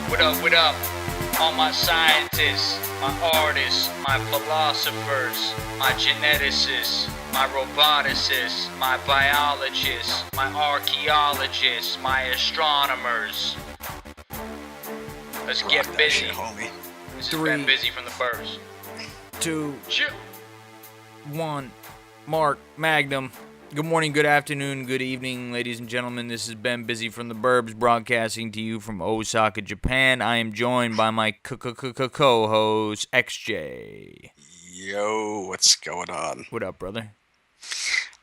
What up? All my scientists, my artists, my philosophers, my geneticists, my roboticists, my biologists, my archaeologists, my astronomers. Let's get Rock that busy. shit, homie. This has been Busy from the Burbs. 2, Chip. 1, Mark Magnum. Good morning, good afternoon, good evening, ladies and gentlemen. This is Ben Busy from the Burbs, broadcasting to you from Osaka, Japan. I am joined by my co-host, XJ. Yo, what's going on? What up, brother?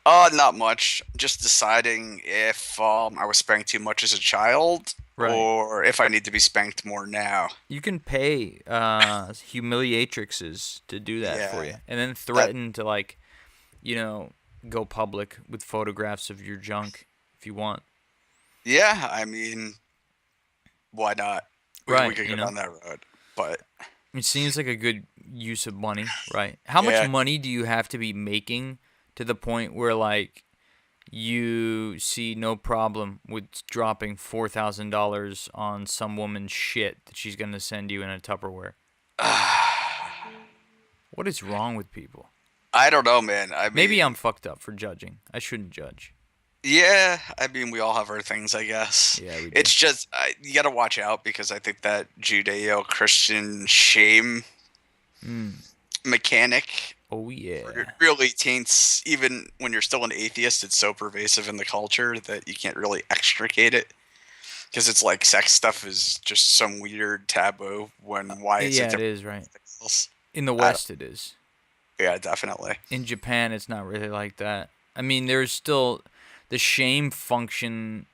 Not much. Just deciding if I was spanked too much as a child, Right. or if I need to be spanked more now. You can pay humiliatrixes to do that for you, and then threaten to, go public with photographs of your junk if you want. Yeah, I mean, why not? We could go down that road, but it seems like a good use of money, right? How much money do you have to be making to the point where, you see no problem with dropping $4,000 on some woman's shit that she's going to send you in a Tupperware? What is wrong with people? I don't know, man. Maybe I'm fucked up for judging. I shouldn't judge. Yeah, I mean, we all have our things, I guess. Yeah, we do. It's just, you gotta watch out, because I think that Judeo-Christian shame mechanic really taints, even when you're still an atheist, it's so pervasive in the culture that you can't really extricate it. Because it's like sex stuff is just some weird taboo why is it different? It is, right. In the West, it is. Yeah, definitely. In Japan, it's not really like that. I mean, there's still the shame function,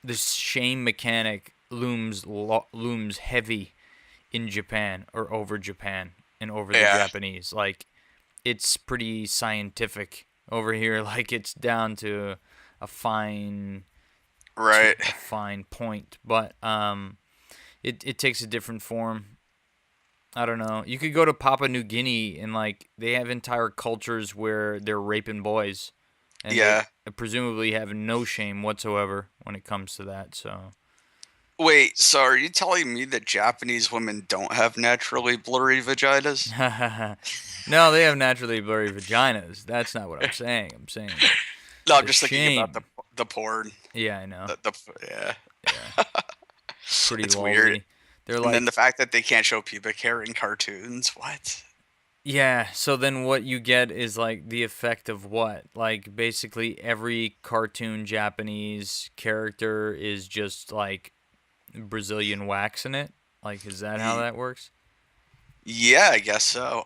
the shame mechanic looms heavy in Japan or over Japan and over the Japanese. It's pretty scientific over here. It's down to a fine, right, a fine point. But it takes a different form. I don't know. You could go to Papua New Guinea and they have entire cultures where they're raping boys. And they presumably have no shame whatsoever when it comes to that. So. Wait, so are you telling me that Japanese women don't have naturally blurry vaginas? No, they have naturally blurry vaginas. That's not what I'm saying. I'm saying no, I'm just thinking about the porn. Yeah, I know. Yeah. Pretty it's lousy. Weird. They're and then the fact that they can't show pubic hair in cartoons. What? Yeah, so then what you get is the effect of what? Basically every cartoon Japanese character is just Brazilian wax in it? Is that how that works? Yeah, I guess so.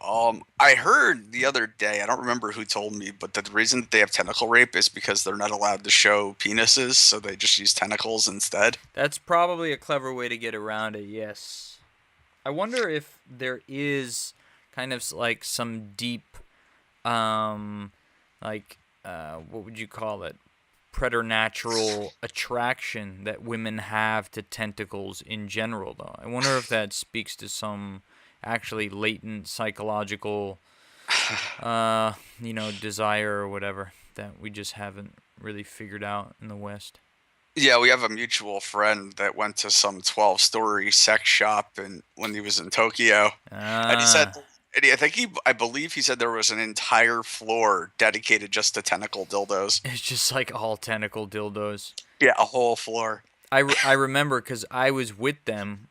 I heard the other day, I don't remember who told me, but the reason they have tentacle rape is because they're not allowed to show penises, so they just use tentacles instead. That's probably a clever way to get around it, yes. I wonder if there is kind of some deep, what would you call it? Preternatural attraction that women have to tentacles in general, though. I wonder if that speaks to some actually latent psychological, desire or whatever that we just haven't really figured out in the West. Yeah, we have a mutual friend that went to some 12-story sex shop when he was in Tokyo, and he said, I believe he said there was an entire floor dedicated just to tentacle dildos. It's just all tentacle dildos. Yeah, a whole floor. I remember because I was with them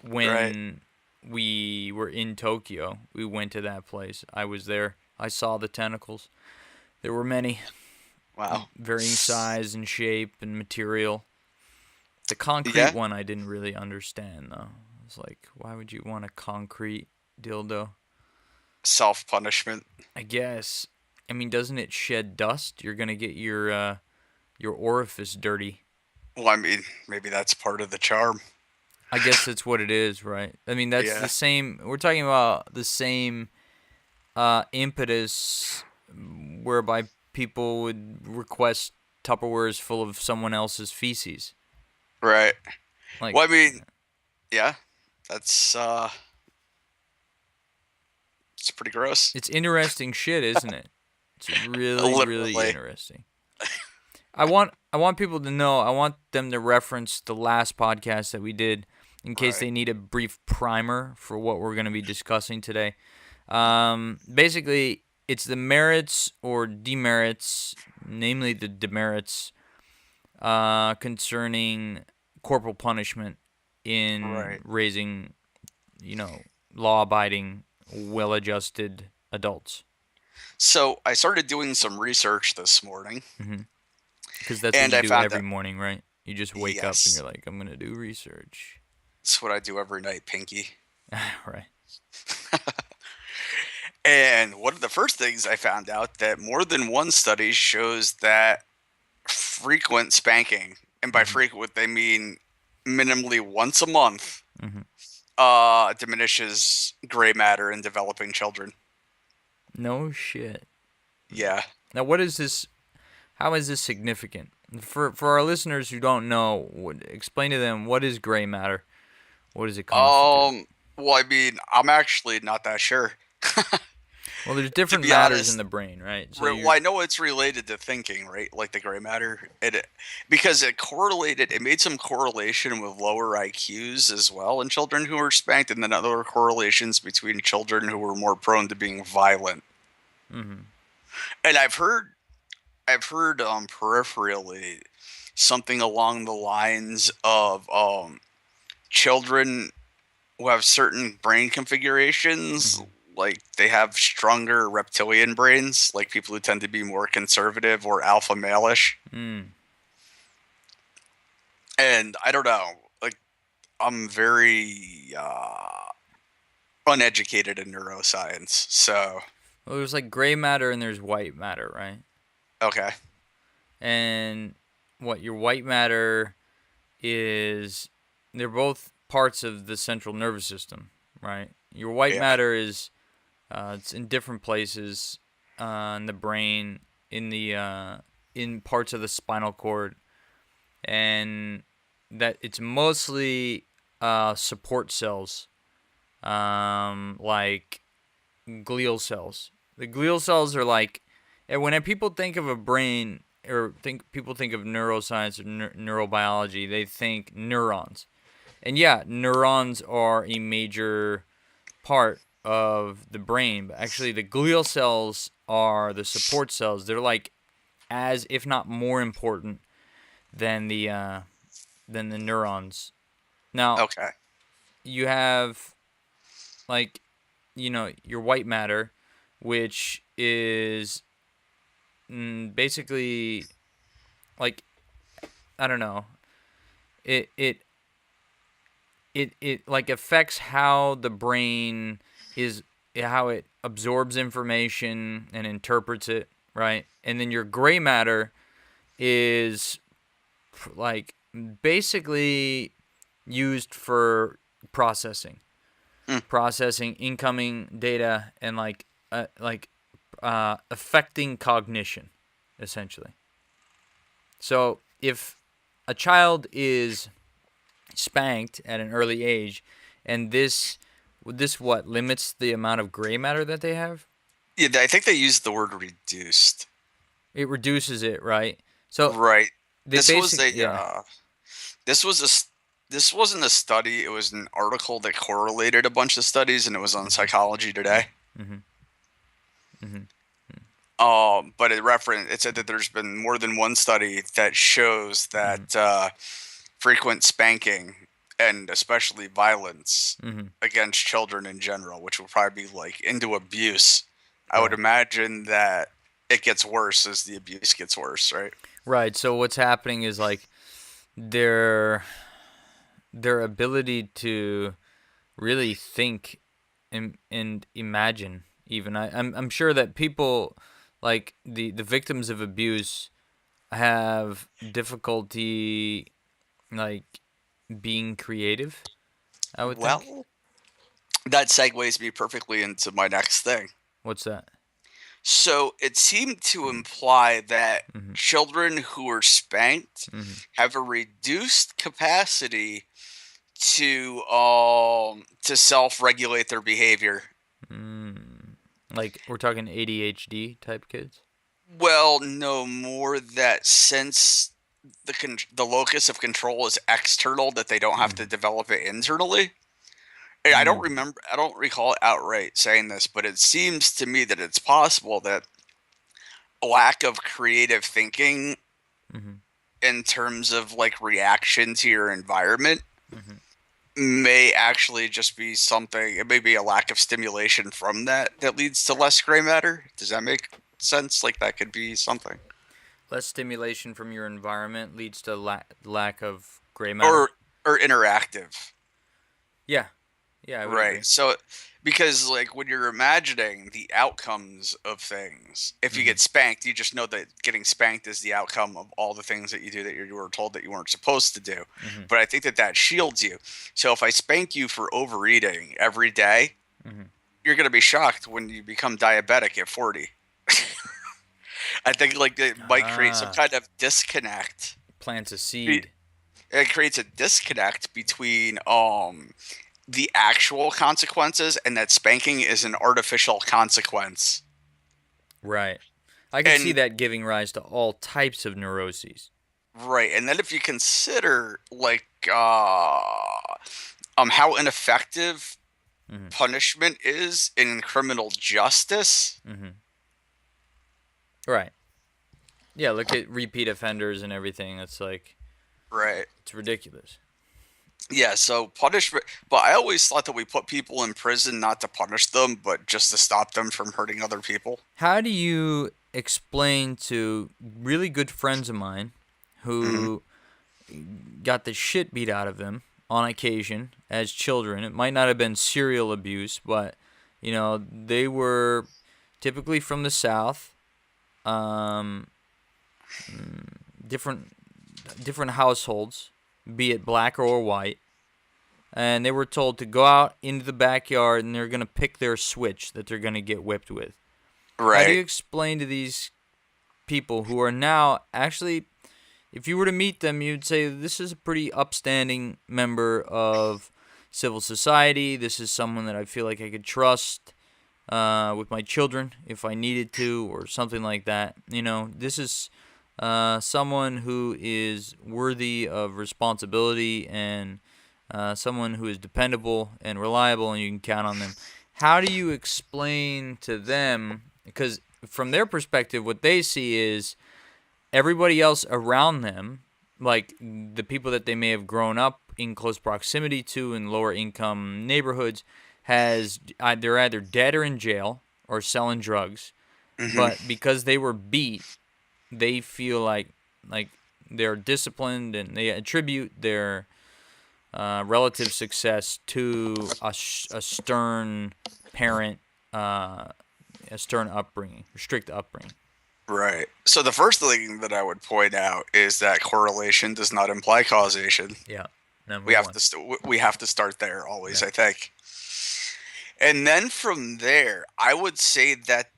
when we were in Tokyo. We went to that place. I was there. I saw the tentacles. There were many. Wow. Varying size and shape and material. The concrete one I didn't really understand, though. It's why would you want a concrete dildo? Self-punishment. I guess. I mean, doesn't it shed dust? You're going to get your orifice dirty. Well, I mean, maybe that's part of the charm. I guess that's what it is, right? I mean, that's the same. We're talking about the same impetus whereby people would request Tupperwares full of someone else's feces. Right. Well, I mean, yeah, that's it's pretty gross. It's interesting shit, isn't it? It's really, really interesting. I want people to know. I want them to reference the last podcast that we did in case they need a brief primer for what we're going to be discussing today. Basically, it's the merits or demerits, namely the demerits, concerning corporal punishment in raising, law-abiding, well-adjusted adults. So I started doing some research this morning. Because that's what you do every morning, right? You just wake up and you're like, I'm going to do research. That's what I do every night, Pinky. Right. And one of the first things I found out that more than one study shows that frequent spanking, and by frequent they mean minimally once a month, diminishes gray matter in developing children. No shit. Yeah. Now, what is this? How is this significant? For our listeners who don't know, explain to them, what is gray matter? What does it constitute? Well, I mean, I'm actually not that sure. Well, there's different matters in the brain, right? So well, I know it's related to thinking, right? Like the gray matter. Because it made some correlation with lower IQs as well in children who were spanked, and then other correlations between children who were more prone to being violent. And I've heard peripherally something along the lines of children who have certain brain configurations, like they have stronger reptilian brains, like people who tend to be more conservative or alpha male-ish. And I don't know, like I'm very uneducated in neuroscience, so. Well, there's like gray matter and there's white matter, right? Okay. And what your white matter is, they're both parts of the central nervous system, right? Your white matter is it's in different places in the brain, in parts of the spinal cord, and that it's mostly support cells, like glial cells. The glial cells are like, and when people think of a brain, or people think of neuroscience or neurobiology, they think neurons. And yeah, neurons are a major part of the brain, but actually the glial cells are the support cells. They're like as, if not more important than the neurons. Now, you have like, your white matter, which is basically like, I don't know, it like affects how the brain is, how it absorbs information and interprets it, right? And then your gray matter is like basically used for processing incoming data and affecting cognition, essentially. So if a child is spanked at an early age, and this limits the amount of gray matter that they have? Yeah, I think they used the word reduced. It reduces it, right? So This wasn't a study. It was an article that correlated a bunch of studies, and it was on Psychology Today. But it said that there's been more than one study that shows that frequent spanking, and especially violence against children in general, which would probably be like into abuse, I would imagine that it gets worse as the abuse gets worse, right? Right. So what's happening is like their ability to really think and imagine. Even I'm sure that people like the victims of abuse have difficulty like being creative, I would think. Well, that segues me perfectly into my next thing. What's that? So it seemed to imply that children who are spanked have a reduced capacity to self-regulate their behavior. Like we're talking ADHD type kids? Well, no, more that sense the locus of control is external, that they don't have to develop it internally. And I don't recall outright saying this, but it seems to me that it's possible that a lack of creative thinking in terms of like reaction to your environment may actually just be something. It may be a lack of stimulation from that leads to less gray matter. Does that make sense? Like that could be something. Less stimulation from your environment leads to lack of gray matter. Or interactive. Yeah. Yeah, I would Right. agree. So, because like when you're imagining the outcomes of things, if you get spanked, you just know that getting spanked is the outcome of all the things that you do that you were told that you weren't supposed to do. But I think that shields you. So if I spank you for overeating every day, you're going to be shocked when you become diabetic at 40. I think like it might create some kind of disconnect. Plants a seed. It creates a disconnect between the actual consequences and that spanking is an artificial consequence. Right. I can see that giving rise to all types of neuroses. Right. And then if you consider like how ineffective punishment is in criminal justice. Right. Yeah, look at repeat offenders and everything. It's like, right. It's ridiculous. Yeah, so punishment, but I always thought that we put people in prison not to punish them, but just to stop them from hurting other people. How do you explain to really good friends of mine who got the shit beat out of them on occasion as children? It might not have been serial abuse, but, you know, they were typically from the South, different households, be it black or white, and they were told to go out into the backyard and they're going to pick their switch that they're going to get whipped with. Right. How do you explain to these people who are now actually, if you were to meet them, you'd say this is a pretty upstanding member of civil society. This is someone that I feel like I could trust with my children if I needed to, or something like that. You know, this is someone who is worthy of responsibility and someone who is dependable and reliable and you can count on them. How do you explain to them, because from their perspective, what they see is everybody else around them, like the people that they may have grown up in close proximity to in lower income neighborhoods, they're either dead or in jail or selling drugs. But because they were beat, they feel like they're disciplined, and they attribute their relative success to a stern parent, a stern upbringing, strict upbringing. Right. So the first thing that I would point out is that correlation does not imply causation. Yeah. We have to start there always, yeah. I think. And then from there, I would say that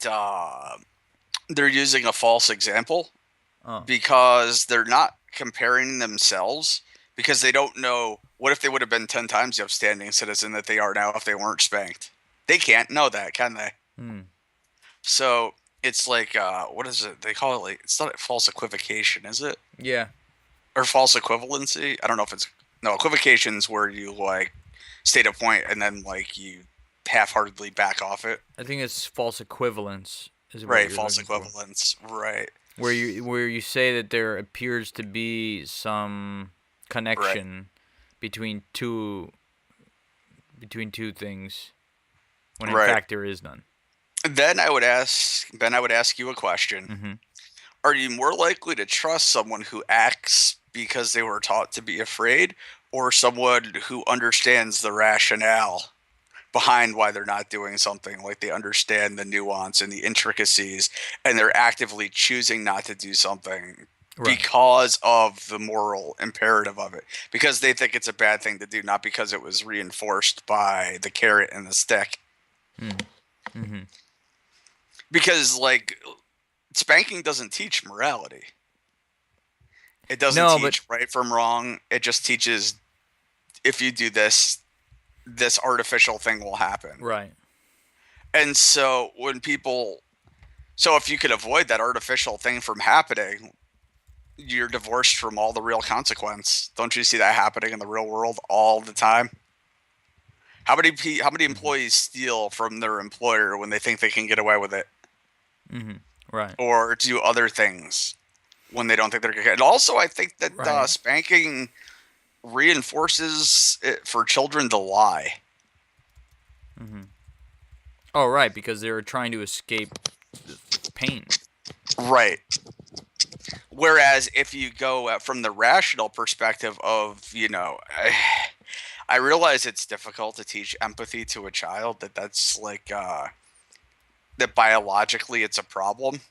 they're using a false example because they're not comparing themselves, because they don't know what if they would have been 10 times the upstanding citizen that they are now if they weren't spanked. They can't know that, can they? So it's like, what is it? They call it like, it's not false equivocation, is it? Yeah. Or false equivalency? I don't know if it's, no, equivocation's where you like state a point and then like you half-heartedly back off it. I think it's false equivalence. Right, false equivalence. Right. Where you say that there appears to be some connection between two things, when in fact there is none. Then I would ask you a question. Are you more likely to trust someone who acts because they were taught to be afraid, or someone who understands the rationale behind why they're not doing something? Like they understand the nuance and the intricacies, and they're actively choosing not to do something because of the moral imperative of it, because they think it's a bad thing to do, not because it was reinforced by the carrot and the stick. Because like spanking doesn't teach morality. It doesn't teach right from wrong. It just teaches, if you do this artificial thing will happen. Right. And so if you could avoid that artificial thing from happening, you're divorced from all the real consequence. Don't you see that happening in the real world all the time? How many employees steal from their employer when they think they can get away with it, Right. or do other things when they don't think they're going to get? And also, I think that Right. spanking reinforces it for children to lie. Oh, right, because they're trying to escape the pain. Right. Whereas if you go from the rational perspective of, I realize it's difficult to teach empathy to a child, that's like, that biologically it's a problem.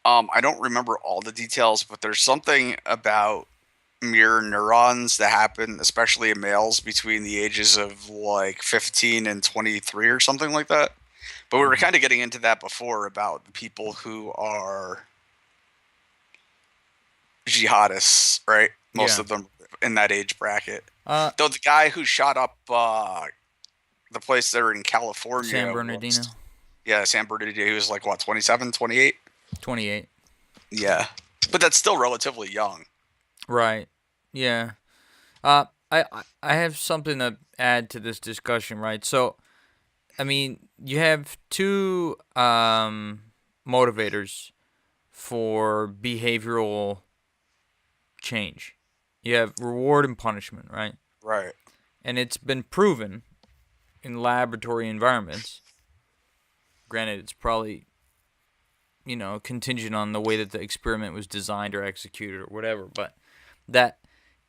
I don't remember all the details, but there's something about mirror neurons that happen, especially in males, between the ages of like 15 and 23 or something like that. But we were kind of getting into that before about the people who are jihadists, right? Most of them in that age bracket. Though the guy who shot up the place there in California, San Bernardino. San Bernardino, he was like what, 27, 28? 28. Yeah, but that's still relatively young. Right. Yeah. I have something to add to this discussion, right? So, I mean, you have two motivators for behavioral change. You have reward and punishment, right? Right. And it's been proven in laboratory environments. Granted, it's probably, contingent on the way that the experiment was designed or executed or whatever, but that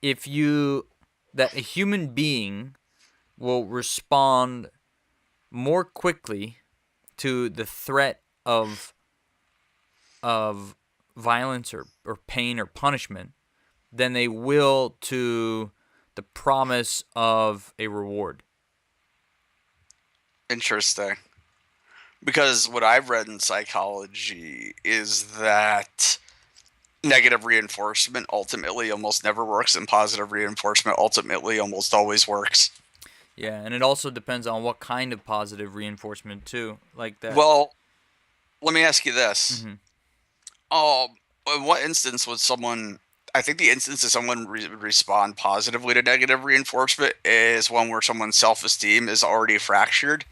that a human being will respond more quickly to the threat of violence or pain or punishment than they will to the promise of a reward. Interesting. Because what I've read in psychology is that negative reinforcement ultimately almost never works, and positive reinforcement ultimately almost always works. Yeah, and it also depends on what kind of positive reinforcement too, like that. Well, let me ask you this. In what instance would someone... I think the instance of someone respond positively to negative reinforcement is one where someone's self-esteem is already fractured,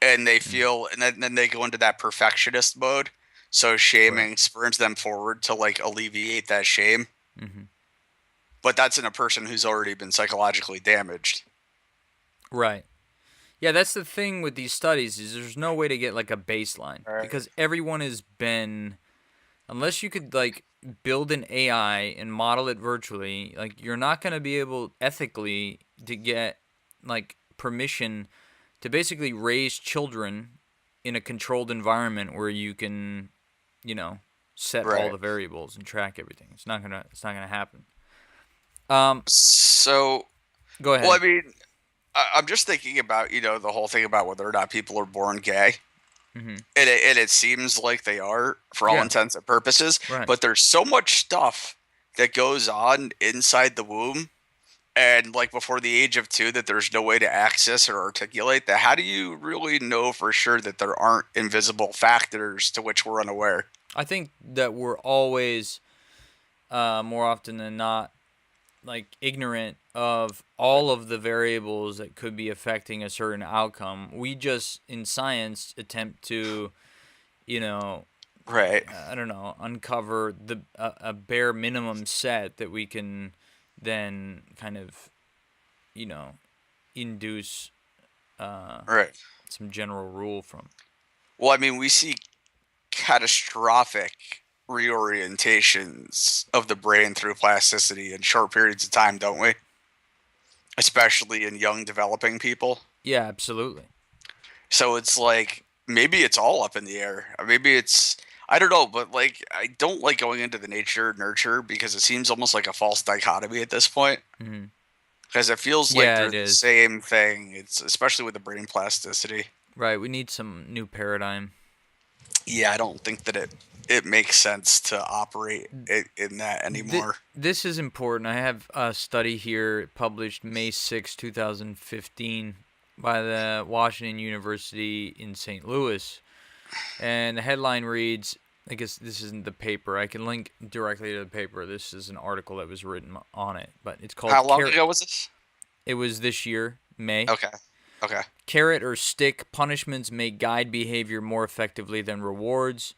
and they feel, and then they go into that perfectionist mode. So shaming spurs them forward to like alleviate that shame. But that's in a person who's already been psychologically damaged. Right. Yeah, that's the thing with these studies is there's no way to get like a baseline because everyone has been, unless you could like build an AI and model it virtually, like you're not going to be able ethically to get like permission to basically raise children in a controlled environment where you can, set all the variables and track everything. It's not gonna happen. So go ahead. Well, I mean, I'm just thinking about, the whole thing about whether or not people are born gay. And it seems like they are for all intents and purposes. Right. But there's so much stuff that goes on inside the womb and like before the age of 2 that there's no way to access or articulate that. How do you really know for sure that there aren't invisible factors to which we're unaware? I think that we're always, more often than not, like ignorant of all of the variables that could be affecting a certain outcome. We just, in science, attempt to, I don't know, uncover a bare minimum set that we can then kind of, induce some general rule from. Well, I mean, we see catastrophic reorientations of the brain through plasticity in short periods of time, don't we? Especially in young developing people. Yeah, absolutely. So it's like, maybe it's all up in the air. Maybe it's, I don't know, but like, I don't like going into the nature nurture because it seems almost like a false dichotomy at this point. Because it feels like they're the same thing. It's especially with the brain plasticity. Right. We need some new paradigm. Yeah, I don't think that it makes sense to operate in that anymore. This is important. I have a study here published May 6, 2015 by the Washington University in St. Louis. And the headline reads, I guess this isn't the paper. I can link directly to the paper. This is an article that was written on it, but it's called. How long ago was this? It was this year, May. Okay. Carrot or stick punishments may guide behavior more effectively than rewards.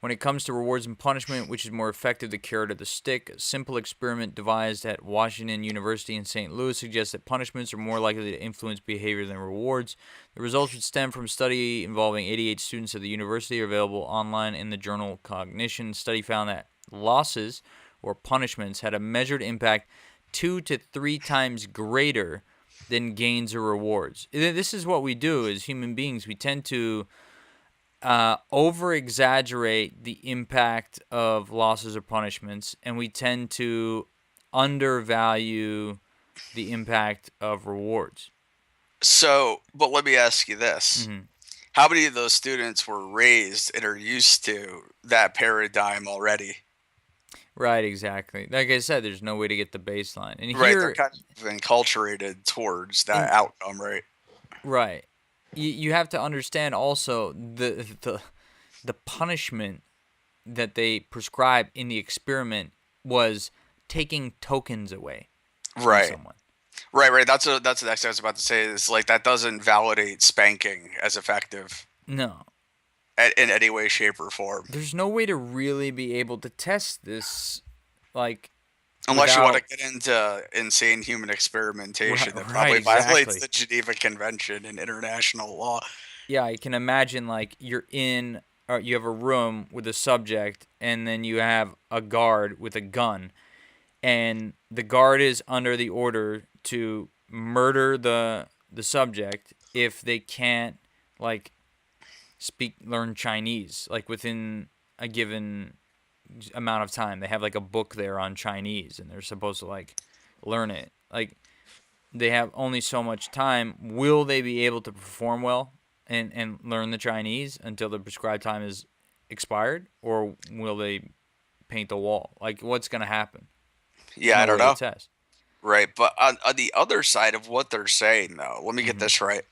When it comes to rewards and punishment, which is more effective, the carrot or the stick? A simple experiment devised at Washington University in St. Louis suggests that punishments are more likely to influence behavior than rewards. The results would stem from a study involving 88 students at the university, are available online in the journal Cognition. The study found that losses or punishments had a measured impact 2 to 3 times greater than gains or rewards. This is what we do as human beings. We tend to over-exaggerate the impact of losses or punishments, and we tend to undervalue the impact of rewards. So, but let me ask you this. Mm-hmm. How many of those students were raised and are used to that paradigm already? Right, exactly. Like I said, there's no way to get the baseline. And Right, here, they're kind of enculturated towards that outcome, right? Right. You have to understand also the punishment that they prescribed in the experiment was taking tokens away from someone. Right. That's the next thing I was about to say. Is like that doesn't validate spanking as effective. No. In any way, shape, or form. There's no way to really be able to test this, like. Unless you want to get into insane human experimentation that probably violates the Geneva Convention and international law. Yeah, I can imagine, like, you have a room with a subject, and then you have a guard with a gun, and the guard is under the order to murder the subject if they can't, like, learn Chinese, like, within a given amount of time. They have like a book there on Chinese, and they're supposed to like learn it. Like, they have only so much time. Will they be able to perform well and learn the Chinese until the prescribed time is expired, or will they paint the wall? Like, what's gonna happen? Yeah, I don't know. Test. Right, but on the other side of what they're saying, though, let me get this right.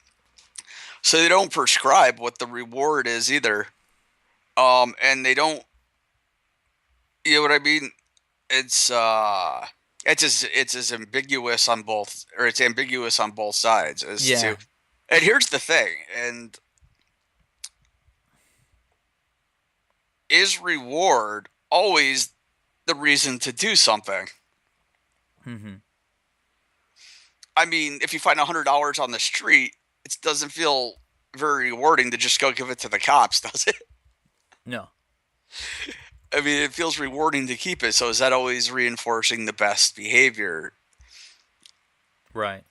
So they don't prescribe what the reward is either, and they don't. You know what I mean? It's as ambiguous on both, or it's ambiguous on both sides as to. And here's the thing, and is reward always the reason to do something? Mm-hmm. I mean, if you find $100 on the street, it doesn't feel very rewarding to just go give it to the cops, does it? No. I mean, it feels rewarding to keep it. So is that always reinforcing the best behavior? Right.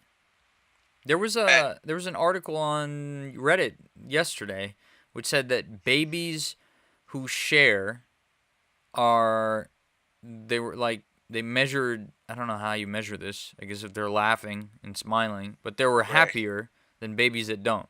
There was an article on Reddit yesterday which said that babies who share they measured, I don't know how you measure this. I guess if they're laughing and smiling, but they were happier than babies that don't.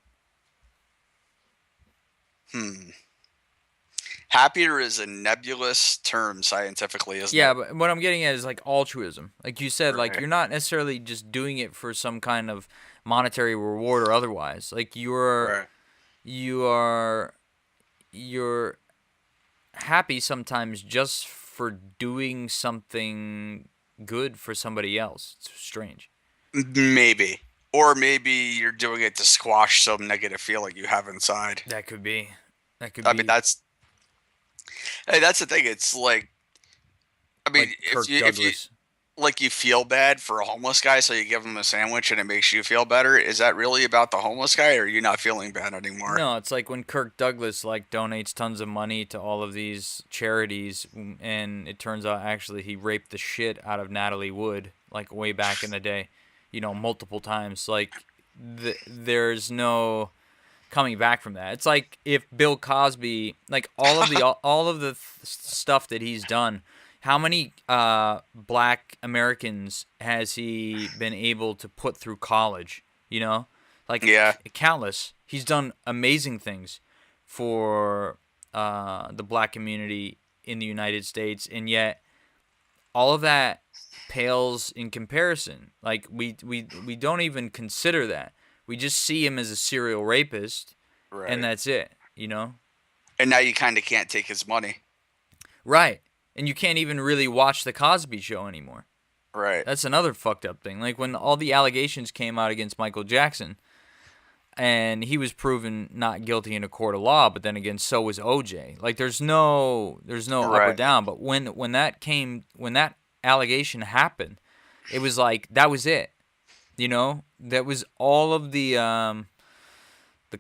Happier is a nebulous term scientifically, isn't it? Yeah, but what I'm getting at is like altruism. Like you said, like you're not necessarily just doing it for some kind of monetary reward or otherwise. Like you're happy sometimes just for doing something good for somebody else. It's strange. Maybe. Or maybe you're doing it to squash some negative feeling you have inside. That could be. I mean, that's the thing. It's like, I mean, like if you like you feel bad for a homeless guy, so you give him a sandwich and it makes you feel better. Is that really about the homeless guy, or are you not feeling bad anymore? No, it's like when Kirk Douglas like donates tons of money to all of these charities, and it turns out actually he raped the shit out of Natalie Wood like way back in the day, multiple times. Like there's no coming back from that. It's like if Bill Cosby, like all of the stuff that he's done, how many black Americans has he been able to put through college? Countless. He's done amazing things for the black community in the United States, and yet all of that pales in comparison. Like we don't even consider that. We just see him as a serial rapist, and that's it, And now you kind of can't take his money. Right. And you can't even really watch the Cosby Show anymore. Right. That's another fucked up thing. Like when all the allegations came out against Michael Jackson, and he was proven not guilty in a court of law, but then again, so was OJ. Like there's no up or down. But when that allegation happened, it was like that was it. You know, that was all of the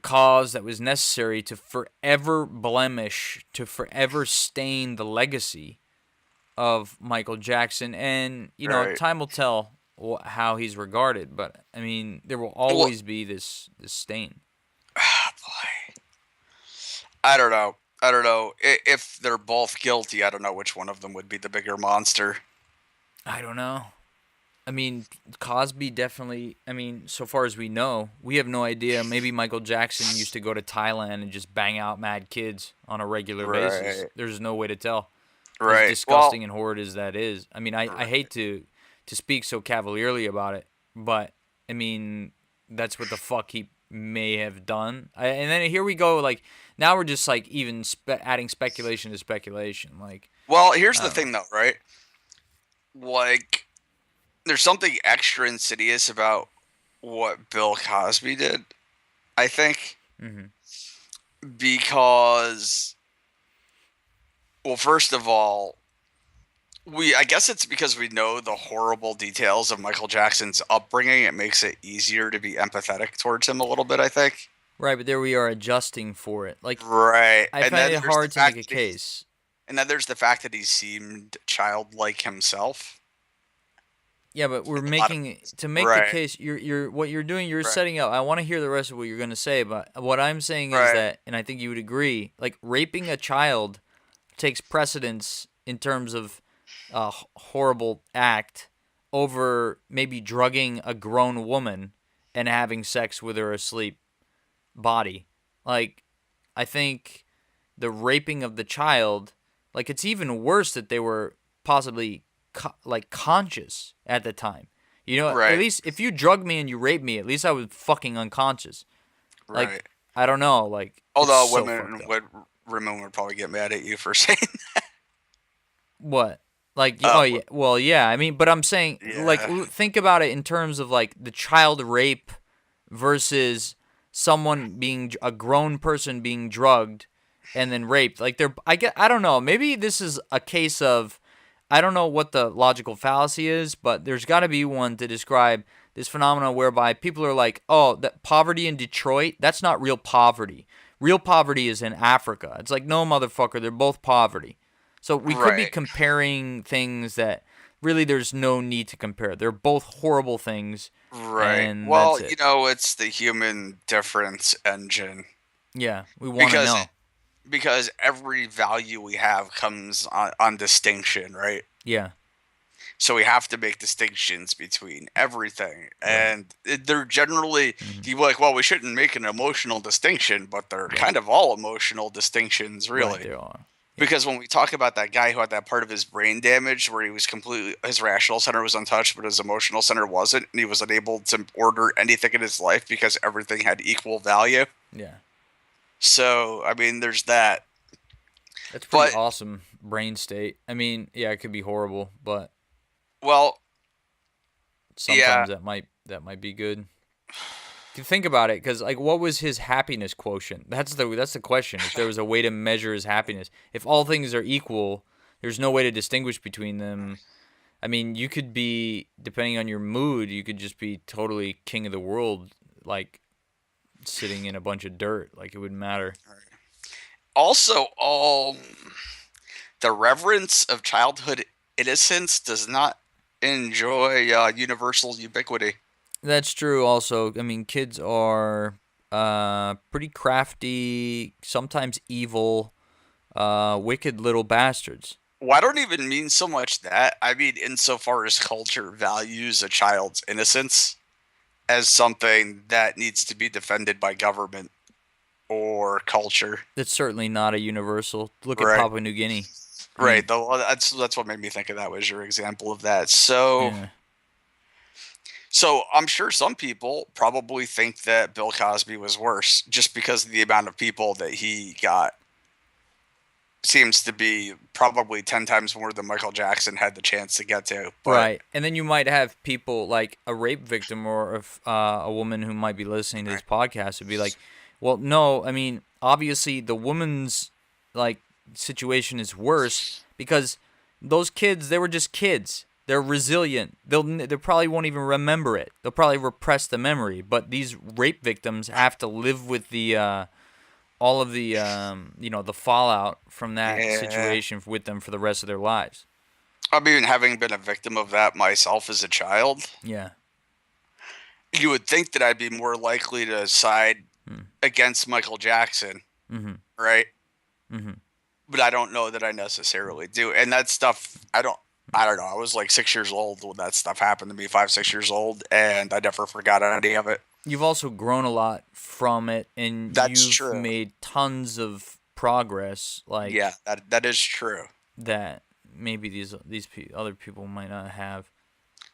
cause that was necessary to forever blemish, to forever stain the legacy of Michael Jackson. And, you know, time will tell how he's regarded. But, I mean, there will always be this stain. Boy. I don't know. If they're both guilty, I don't know which one of them would be the bigger monster. I don't know. I mean, Cosby definitely, I mean, so far as we know, we have no idea. Maybe Michael Jackson used to go to Thailand and just bang out mad kids on a regular basis. There's no way to tell. Right. As disgusting and horrid as that is. I mean, I hate to speak so cavalierly about it, but, I mean, that's what the fuck he may have done. And then here we go, like, now we're just, like, even adding speculation to speculation. Like, well, here's the thing, though, right? Like, there's something extra insidious about what Bill Cosby did, I think. Mm-hmm. Because, well, first of all, I guess it's because we know the horrible details of Michael Jackson's upbringing. It makes it easier to be empathetic towards him a little bit, I think. Right, but there we are adjusting for it. Like, right. I find it hard to make a case. And then there's the fact that he seemed childlike himself. Yeah, but we're making to make the case. You're what you're doing. You're setting up. I want to hear the rest of what you're going to say, but what I'm saying is that, and I think you would agree, like raping a child takes precedence in terms of a horrible act over maybe drugging a grown woman and having sex with her asleep body. Like, I think the raping of the child, like it's even worse that they were possibly conscious at the time. You know, at least if you drug me and you rape me, at least I was fucking unconscious. Like, I don't know, like, although women would probably get mad at you for saying that. What? Like, oh yeah, well, yeah, I mean, but I'm saying, like, think about it in terms of, like, the child rape versus someone being, a grown person being drugged and then raped. Like, I don't know, maybe this is a case of, I don't know what the logical fallacy is, but there's got to be one to describe this phenomenon whereby people are like, oh, that poverty in Detroit, that's not real poverty. Real poverty is in Africa. It's like, no, motherfucker, they're both poverty. So we could be comparing things that really there's no need to compare. They're both horrible things. Right. And well, you know, it's the human difference engine. Yeah, we want to know. Because every value we have comes on distinction, right? Yeah. So we have to make distinctions between everything. And they're generally, you're like, well, we shouldn't make an emotional distinction, but they're kind of all emotional distinctions, really. Right, they are. Because when we talk about that guy who had that part of his brain damage where he was completely, his rational center was untouched, but his emotional center wasn't, and he was unable to order anything in his life because everything had equal value. Yeah. So, I mean, there's that. That's pretty awesome brain state. I mean, yeah, it could be horrible, but sometimes that might be good. You think about it, because like, what was his happiness quotient? That's the question. If there was a way to measure his happiness, if all things are equal, there's no way to distinguish between them. I mean, you could be, depending on your mood, you could just be totally king of the world, like sitting in a bunch of dirt, like it wouldn't matter. Also, the reverence of childhood innocence does not enjoy universal ubiquity. That's true. Also, I mean, kids are pretty crafty, sometimes evil, wicked little bastards. Well, I don't even mean so much that. I mean, insofar as culture values a child's innocence as something that needs to be defended by government or culture. That's certainly not a universal. Look at Papua New Guinea. Right. That's what made me think of that, was your example of that. So, So I'm sure some people probably think that Bill Cosby was worse just because of the amount of people that he got seems to be probably 10 times more than Michael Jackson had the chance to get to. But, right. And then you might have people like a rape victim or if a woman who might be listening to this podcast would be like, well, no, I mean, obviously the woman's like situation is worse because those kids, they were just kids. They're resilient. They probably won't even remember it. They'll probably repress the memory. But these rape victims have to live with the all of the the fallout from that situation with them for the rest of their lives. I mean, having been a victim of that myself as a child, yeah, you would think that I'd be more likely to side against Michael Jackson, right? But I don't know that I necessarily do. And that stuff, I don't know. I was like 6 years old when that stuff happened to me, 5, 6 years old, and I never forgot any of it. You've also grown a lot from it, and you've true. made tons of progress. Like yeah, that is true. That maybe these other people might not have.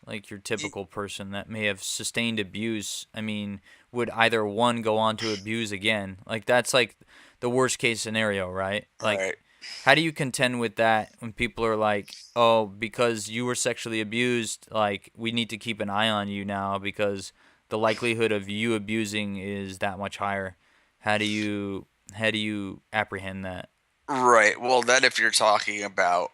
Like your typical person that may have sustained abuse. I mean, would either one go on to abuse again? Like that's like the worst case scenario, right? Like, right. How do you contend with that when people are like, "Oh, because you were sexually abused, like we need to keep an eye on you now because the likelihood of you abusing is that much higher." How do you apprehend that? Right. Well, then if you're talking about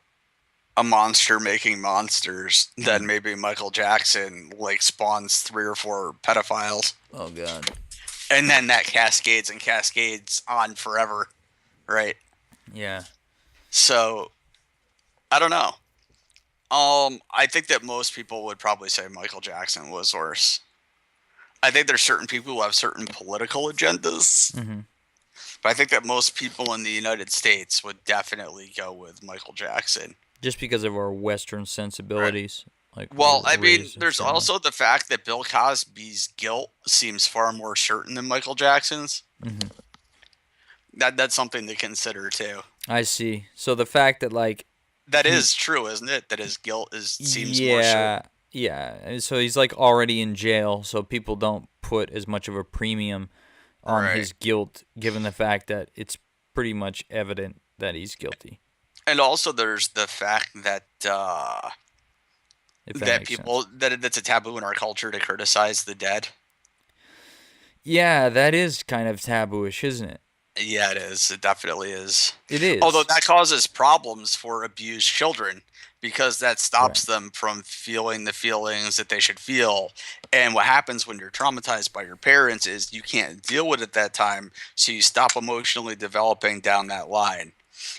a monster making monsters, then maybe Michael Jackson like spawns 3 or 4 pedophiles. Oh God. And then that cascades and cascades on forever, right? Yeah. So, I don't know. I think that most people would probably say Michael Jackson was worse. I think there's certain people who have certain political agendas. But I think that most people in the United States would definitely go with Michael Jackson. Just because of our Western sensibilities. Right. Like, well, I mean, there's also the fact that Bill Cosby's guilt seems far more certain than Michael Jackson's. That's something to consider too. I see. So the fact that like that is true, isn't it? That his guilt seems more certain. Yeah. So he's like already in jail, so people don't put as much of a premium on his guilt, given the fact that it's pretty much evident that he's guilty. And also, there's the fact that that's a taboo in our culture to criticize the dead. Yeah, that is kind of tabooish, isn't it? Yeah, it is. It definitely is. It is. Although that causes problems for abused children because that stops them from feeling the feelings that they should feel. And what happens when you're traumatized by your parents is you can't deal with it at that time, so you stop emotionally developing down that line.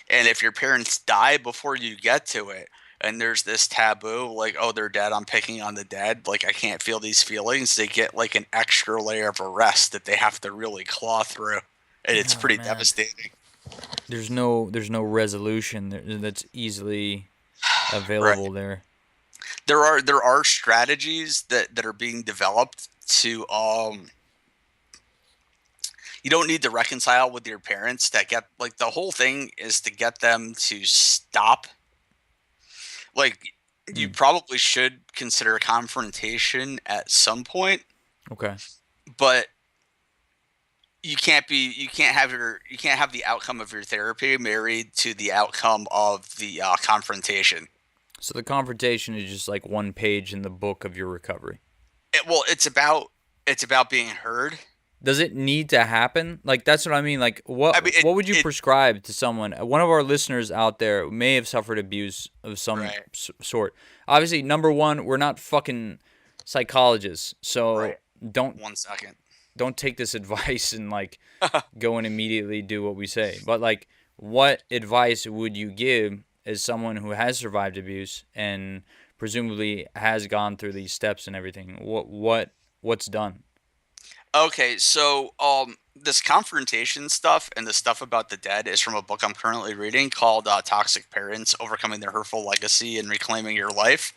And if your parents die before you get to it, and there's this taboo, like, oh, they're dead, I'm picking on the dead, like, I can't feel these feelings, they get, like, an extra layer of arrest that they have to really claw through. And it's pretty devastating. There's no resolution that's easily available there. There are strategies that are being developed to you don't need to reconcile with your parents. That get like the whole thing is to get them to stop. Like you probably should consider confrontation at some point. Okay. But you can't have the outcome of your therapy married to the outcome of the confrontation. So the confrontation is just like one page in the book of your recovery. It's about being heard. Does it need to happen? Like that's what I mean. Like what would you prescribe to someone? One of our listeners out there may have suffered abuse of some sort. Obviously, number one, we're not fucking psychologists, so don't 1 second. Don't take this advice and like go and immediately do what we say. But like, what advice would you give as someone who has survived abuse and presumably has gone through these steps and everything? What's done? Okay, so this confrontation stuff and the stuff about the dead is from a book I'm currently reading called Toxic Parents: Overcoming Their Hurtful Legacy and Reclaiming Your Life.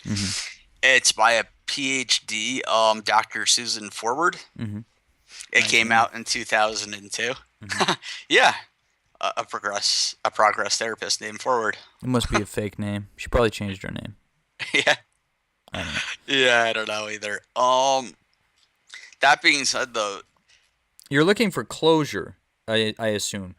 It's by a PhD, Dr. Susan Forward. It came out in 2002. Yeah, a progress therapist named Forward. It must be a fake name. She probably changed her name. Yeah. I don't know. Yeah, I don't know either. That being said, though, you're looking for closure, I assume.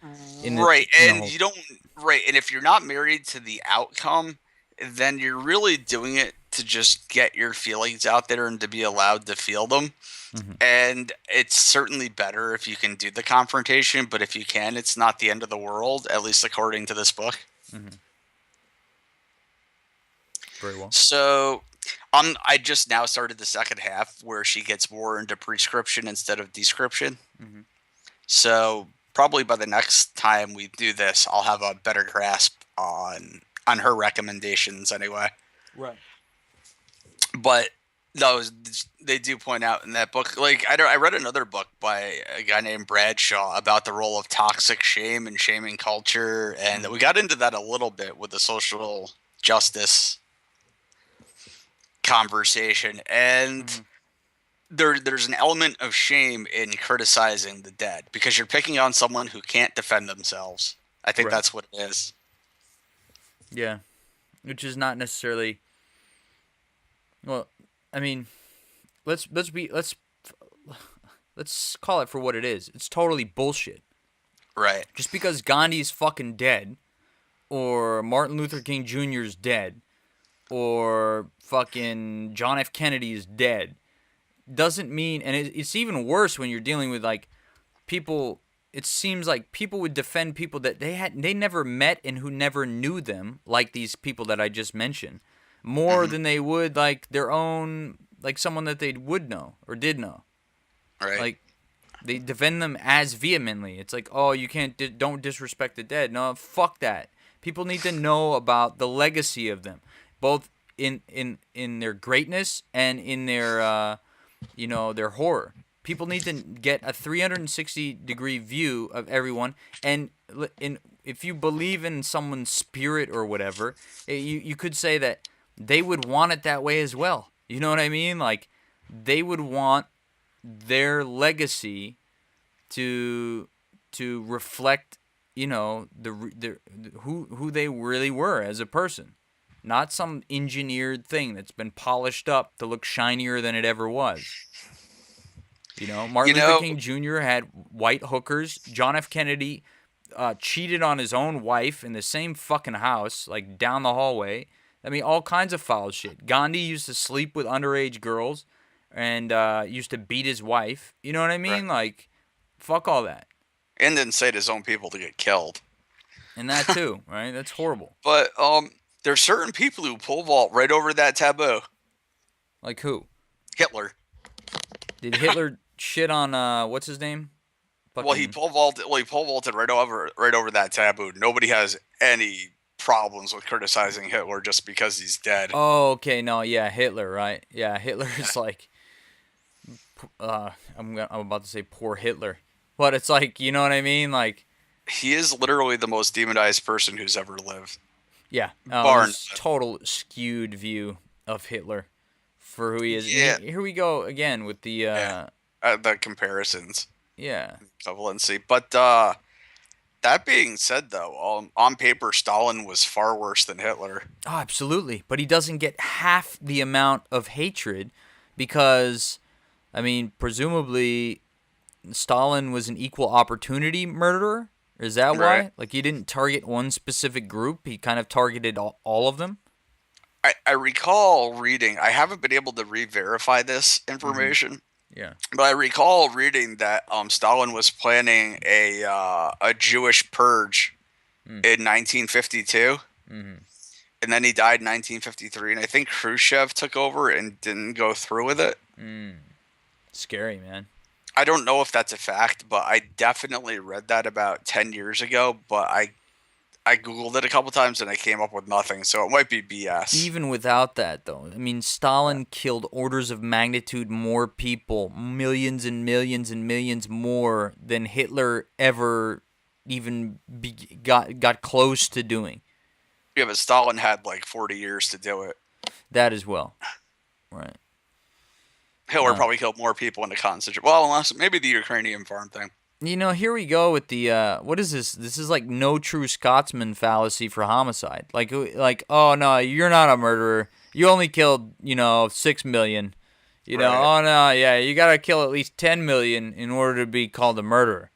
And you don't. Right, and if you're not married to the outcome, then you're really doing it to just get your feelings out there and to be allowed to feel them. Mm-hmm. And it's certainly better if you can do the confrontation, but if you can, it's not the end of the world, at least according to this book. Mm-hmm. Very well. So, I just now started the second half where she gets more into prescription instead of description. Mm-hmm. So probably by the next time we do this, I'll have a better grasp on her recommendations anyway. Right. But those they do point out in that book. Like I read another book by a guy named Bradshaw about the role of toxic shame and shaming culture, and we got into that a little bit with the social justice conversation. And there's an element of shame in criticizing the dead because you're picking on someone who can't defend themselves. I think that's what it is. Yeah, which is not necessarily. Well, I mean, let's call it for what it is. It's totally bullshit. Right. Just because Gandhi's fucking dead, or Martin Luther King Jr. is dead, or fucking John F. Kennedy is dead, doesn't mean, and it's even worse when you're dealing with like people. It seems like people would defend people that they never met and who never knew them, like these people that I just mentioned, more than they would like their own, like someone that they would know or did know. Right. Like they defend them as vehemently. It's like, oh, you can't, don't disrespect the dead. No, fuck that. People need to know about the legacy of them, both in their greatness and in their their horror. People need to get a 360-degree view of everyone, and if you believe in someone's spirit or whatever, you could say that they would want it that way as well. You know what I mean? Like, they would want their legacy to reflect, who they really were as a person, not some engineered thing that's been polished up to look shinier than it ever was. Martin Luther King Jr. had white hookers. John F. Kennedy cheated on his own wife in the same fucking house, like down the hallway. I mean, all kinds of foul shit. Gandhi used to sleep with underage girls and used to beat his wife. You know what I mean? Right. Like, fuck all that. And then incite his own people to get killed. And that too, right? That's horrible. But there's certain people who pole vault right over that taboo. Like who? Hitler. Did Hitler shit on what's his name? Well, he pole vaulted right over that taboo. Nobody has any problems with criticizing Hitler just because he's dead. Oh, okay, no, yeah, Hitler, right? Yeah, Hitler is like, I'm about to say poor Hitler, but it's like, you know what I mean? Like, he is literally the most demonized person who's ever lived. Yeah, total skewed view of Hitler for who he is. Yeah. Here we go again with the the comparisons. Yeah. Equivalency. But that being said, though, on paper, Stalin was far worse than Hitler. Oh, absolutely. But he doesn't get half the amount of hatred because, I mean, presumably Stalin was an equal opportunity murderer. Is that why? Right. Like, he didn't target one specific group. He kind of targeted all of them. I recall reading, I haven't been able to re-verify this information. Mm-hmm. Yeah. But I recall reading that Stalin was planning a Jewish purge in 1952. Mm-hmm. And then he died in 1953. And I think Khrushchev took over and didn't go through with it. Scary, man. I don't know if that's a fact, but I definitely read that about 10 years ago. But I Googled it a couple times and I came up with nothing. So it might be BS. Even without that, though, I mean, Stalin killed orders of magnitude more people, millions and millions and millions more than Hitler ever even got close to doing. Yeah, but Stalin had like 40 years to do it. That as well. Right. Hitler probably killed more people in the concentration. Well, unless maybe the Ukrainian farm thing. Here we go with the, what is this? This is like no true Scotsman fallacy for homicide. Like, oh, no, you're not a murderer. You only killed, 6 million. Right. Oh, no, yeah, you got to kill at least 10 million in order to be called a murderer.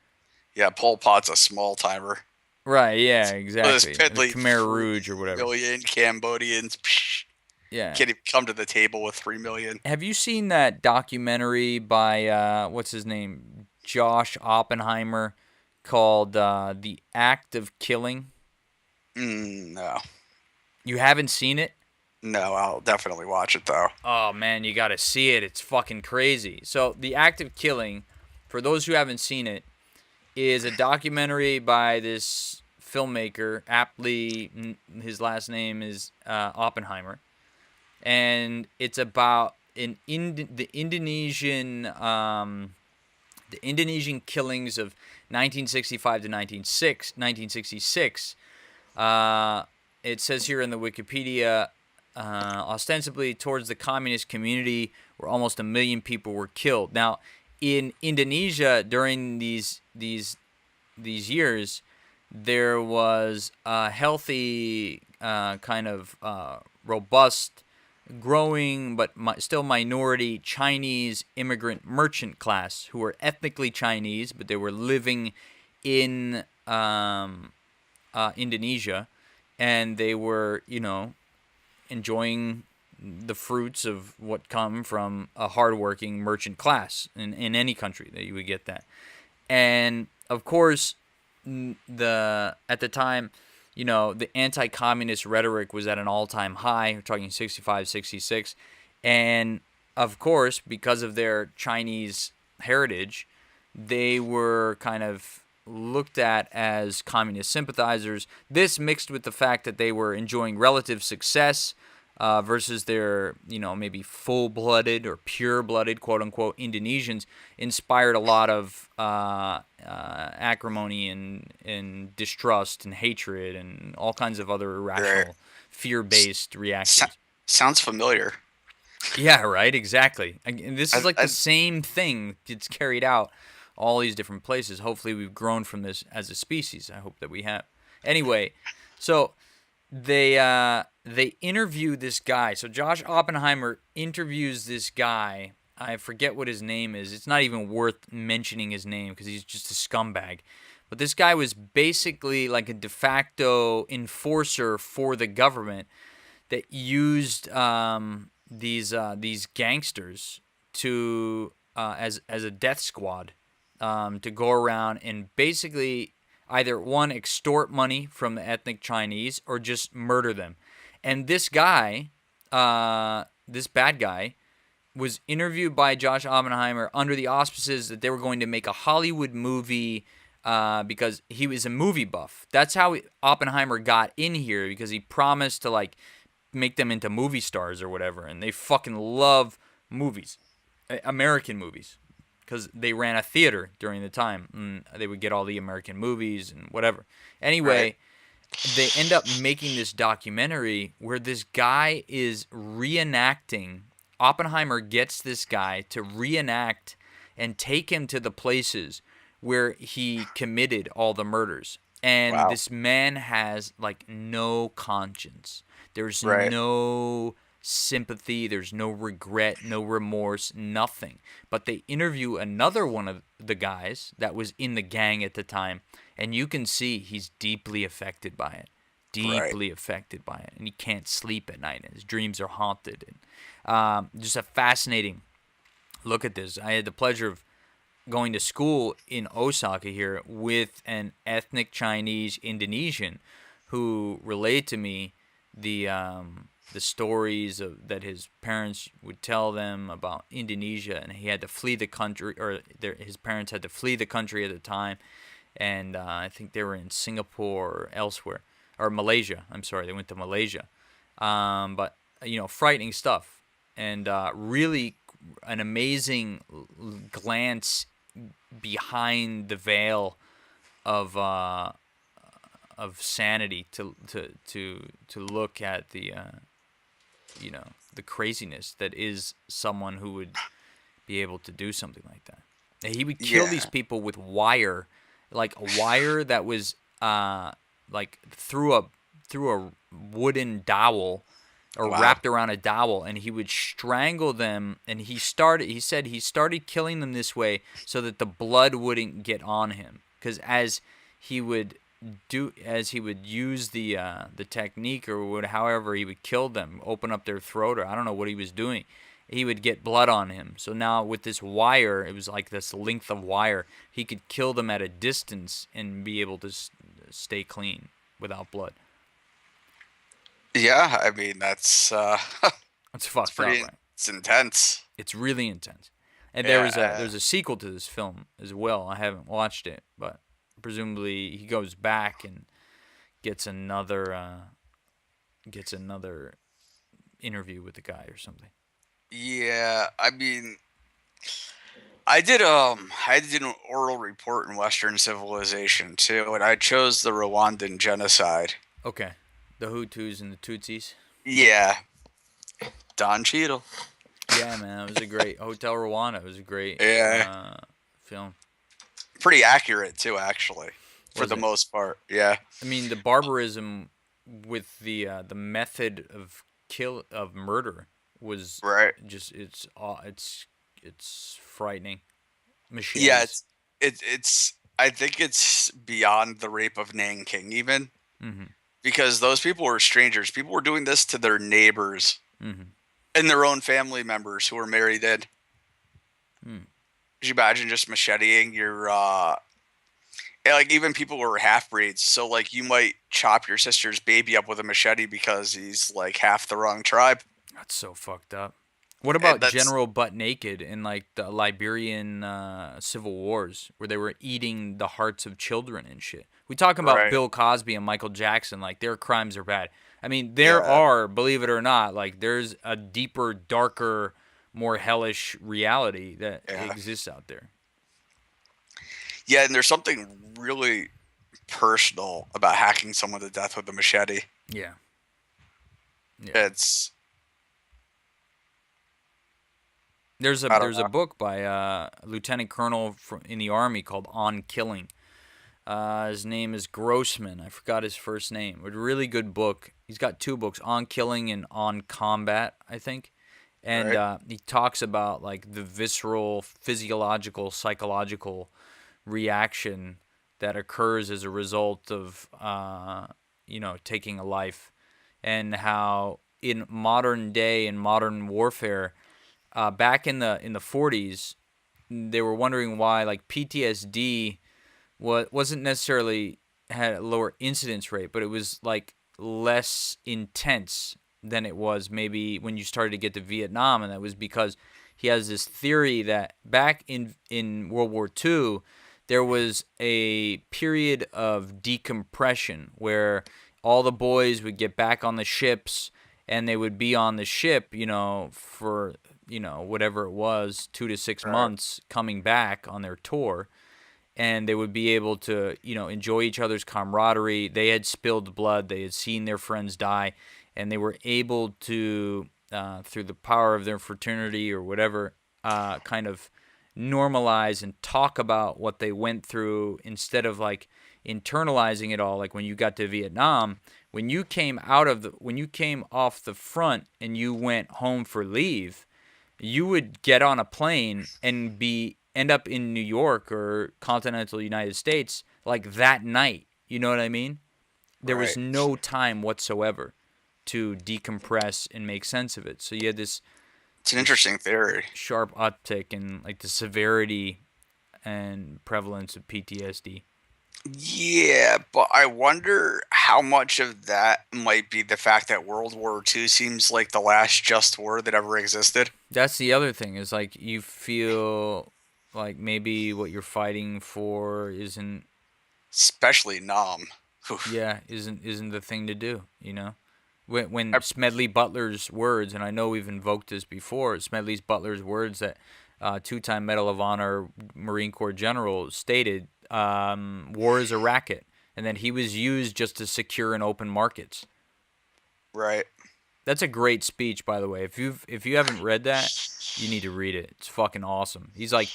Yeah, Pol Pot's a small timer. Right, yeah, Those exactly. The piddly Khmer 3 Rouge or whatever. million Cambodians. Psh, Yeah. can't even come to the table with 3 million. Have you seen that documentary by what's his name? Josh Oppenheimer called The Act of Killing? No. You haven't seen it? No, I'll definitely watch it, though. Oh man, you got to see it. It's fucking crazy. So, The Act of Killing, for those who haven't seen it, is a documentary by this filmmaker, aptly his last name is Oppenheimer, and it's about the Indonesian killings of 1965 to 1966. It says here in the Wikipedia, ostensibly towards the communist community, where almost 1 million people were killed. Now, in Indonesia during these years, there was a healthy, kind of robust, growing but still minority Chinese immigrant merchant class who were ethnically Chinese, but they were living in Indonesia, and they were, enjoying the fruits of what come from a hardworking merchant class in any country that you would get that. And of course, at the time, the anti-communist rhetoric was at an all-time high. We're talking 65, 66. And of course, because of their Chinese heritage, they were kind of looked at as communist sympathizers. This mixed with the fact that they were enjoying relative success versus their, maybe full-blooded or pure-blooded, quote-unquote, Indonesians, inspired a lot of acrimony and distrust and hatred and all kinds of other irrational, fear-based reactions. Sounds familiar. Yeah, right, exactly. And this is like the I've- same thing that's carried out all these different places. Hopefully we've grown from this as a species. I hope that we have. Anyway, so they interview this guy. So Josh Oppenheimer interviews this guy. I forget what his name is. It's not even worth mentioning his name because he's just a scumbag. But this guy was basically like a de facto enforcer for the government that used these gangsters to as a death squad to go around and basically either one, extort money from the ethnic Chinese or just murder them. And this guy, this bad guy, was interviewed by Josh Oppenheimer under the auspices that they were going to make a Hollywood movie because he was a movie buff. That's how Oppenheimer got in here, because he promised to like make them into movie stars or whatever. And they fucking love movies, American movies, because they ran a theater during the time. And they would get all the American movies and whatever. Anyway, they end up making this documentary where this guy is reenacting. Oppenheimer gets this guy to reenact and take him to the places where he committed all the murders. And this man has like no conscience. There's no sympathy, there's no regret, no remorse, nothing. But they interview another one of the guys that was in the gang at the time, and you can see he's deeply affected by it. Affected by it. And he can't sleep at night, and his dreams are haunted. And just a fascinating look at this. I had the pleasure of going to school in Osaka here with an ethnic Chinese Indonesian who relayed to me the stories that his parents would tell them about Indonesia, and he had to flee the country, or his parents had to flee the country at the time, and I think they were in Singapore or elsewhere, or Malaysia. I'm sorry, they went to Malaysia. But frightening stuff, and really an amazing glance behind the veil of sanity to look at the the craziness that is someone who would be able to do something like that. And he would kill these people with wire, like a wire that was like through a wooden dowel, or wrapped around a dowel, and he would strangle them. And he said he started killing them this way so that the blood wouldn't get on him, because as he would as he would use the technique or however he would kill them, open up their throat, or I don't know what he was doing, he would get blood on him. So now with this wire, it was like this length of wire, he could kill them at a distance and be able to stay clean without blood. Yeah, I mean that's It's fucked up, right? It's intense. It's really intense. And Yeah, there's a sequel to this film as well. I haven't watched it, but presumably he goes back and gets another interview with the guy or something. Yeah, I mean, I did an oral report in Western Civilization too, and I chose the Rwandan genocide. Okay, the Hutus and the Tutsis. Yeah, Don Cheadle. Yeah, man, it was a great Hotel Rwanda. It was a great film. Pretty accurate too, actually, for the it? most part. Yeah. I mean, the barbarism with the method of murder was Right. just it's frightening. Machetes. Yeah, it's I think it's beyond the rape of Nanking even, because those people were strangers. People were doing this to their neighbors and their own family members who were married in. Could you imagine just macheteing your and like even people who were half breeds? So like you might chop your sister's baby up with a machete because he's like half the wrong tribe. That's so fucked up. What about General Butt Naked in like the Liberian civil wars where they were eating the hearts of children and shit? We talk about Bill Cosby and Michael Jackson, like their crimes are bad. I mean, there are, believe it or not, like there's a deeper, darker, more hellish reality that exists out there. Yeah, and there's something really personal about hacking someone to death with a machete. Yeah. It's There's a book by a lieutenant colonel in the Army called On Killing. His name is Grossman. I forgot his first name. A really good book. He's got two books, On Killing and On Combat, I think. And he talks about like the visceral, physiological, psychological reaction that occurs as a result of taking a life, and how in modern day and modern warfare, back in the 40s, they were wondering why like PTSD wasn't necessarily had a lower incidence rate, but it was like less intense than it was maybe when you started to get to Vietnam, and that was because he has this theory that back in World War II, there was a period of decompression where all the boys would get back on the ships and they would be on the ship, for, whatever it was, 2 to 6 months coming back on their tour. And they would be able to, enjoy each other's camaraderie. They had spilled blood. They had seen their friends die. And they were able to, through the power of their fraternity or whatever, kind of normalize and talk about what they went through instead of like internalizing it all. Like when you got to Vietnam, when you came off the front and you went home for leave, you would get on a plane and end up in New York or continental United States like that night. You know what I mean? There was no time whatsoever to decompress and make sense of it. So you had this. It's an interesting theory. Sharp uptick in like the severity and prevalence of PTSD. Yeah, but I wonder how much of that might be the fact that World War II seems like the last just war that ever existed. That's the other thing, is like you feel like maybe what you're fighting for isn't, especially Nam. isn't the thing to do, When Smedley Butler's words, and I know we've invoked this before, Smedley Butler's words that two-time Medal of Honor Marine Corps general stated, war is a racket, and that he was used just to secure and open markets. Right. That's a great speech, by the way. If you haven't read that, you need to read it. It's fucking awesome. He's like,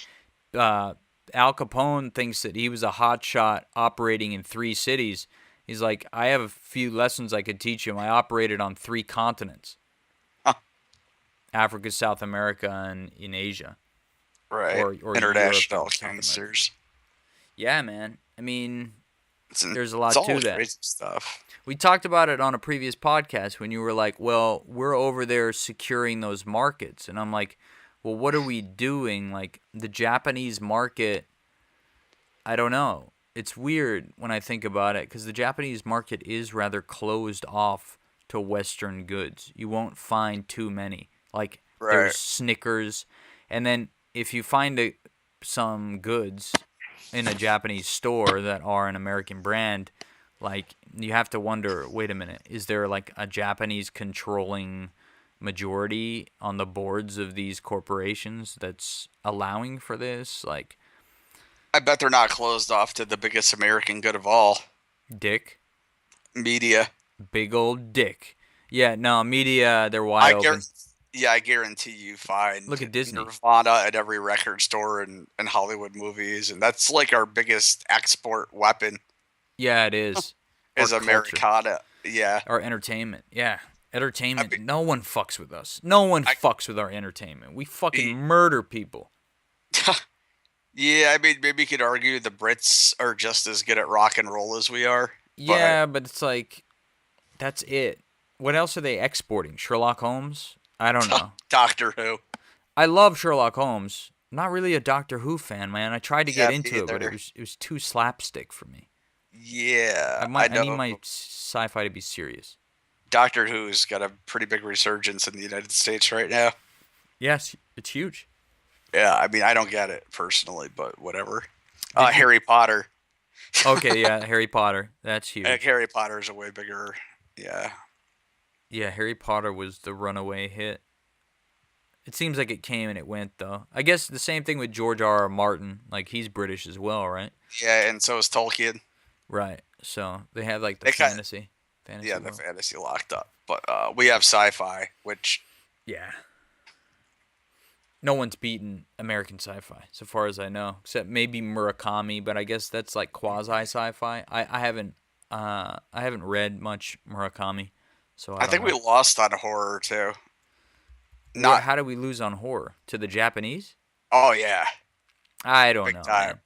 Al Capone thinks that he was a hotshot operating in 3 cities. He's like, I have a few lessons I could teach him. I operated on 3 continents. Africa, South America, and in Asia. Right. Or international gangsters. Yeah, man. I mean, There's a lot it's all to that. crazy stuff. We talked about it on a previous podcast when you were like, well, we're over there securing those markets. And I'm like, well, what are we doing? Like, the Japanese market, I don't know. It's weird when I think about it because the Japanese market is rather closed off to Western goods. You won't find too many. Like, there's Snickers. And then if you find some goods in a Japanese store that are an American brand, like, you have to wonder, wait a minute, is there like a Japanese controlling majority on the boards of these corporations that's allowing for this? Like, I bet they're not closed off to the biggest American good of all. dick? Media. Big old dick. Yeah, no, media, they're wide open. I guarantee you find Look at Disney. Nirvana at every record store and Hollywood movies, and that's like our biggest export weapon. Yeah, it is. Is Americana. Yeah. Or entertainment. Yeah. Entertainment. I mean, no one fucks with us. No one fucks with our entertainment. We fucking murder people. Yeah, I mean, maybe you could argue the Brits are just as good at rock and roll as we are. Yeah, but it's like, that's it. What else are they exporting? Sherlock Holmes? I don't know. Doctor Who. I love Sherlock Holmes. Not really a Doctor Who fan, man. I tried to get into it, but it was too slapstick for me. Yeah, I need my sci-fi to be serious. Doctor Who's got a pretty big resurgence in the United States right now. Yes, it's huge. Yeah, I mean, I don't get it personally, but whatever. Harry Potter. Okay, yeah, Harry Potter. That's huge. Harry Potter's a way bigger, yeah. Yeah, Harry Potter was the runaway hit. It seems like it came and it went, though. I guess the same thing with George R.R. Martin. Like, he's British as well, right? Yeah, and so is Tolkien. Right. So they have like the fantasy. Yeah, the fantasy locked up. But we have sci-fi, which... Yeah. No one's beaten American sci-fi, so far as I know, except maybe Murakami, but I guess that's like quasi sci-fi. I haven't read much Murakami, so I think we lost on horror too. How do we lose on horror? To the Japanese? Oh yeah. I don't know. Man.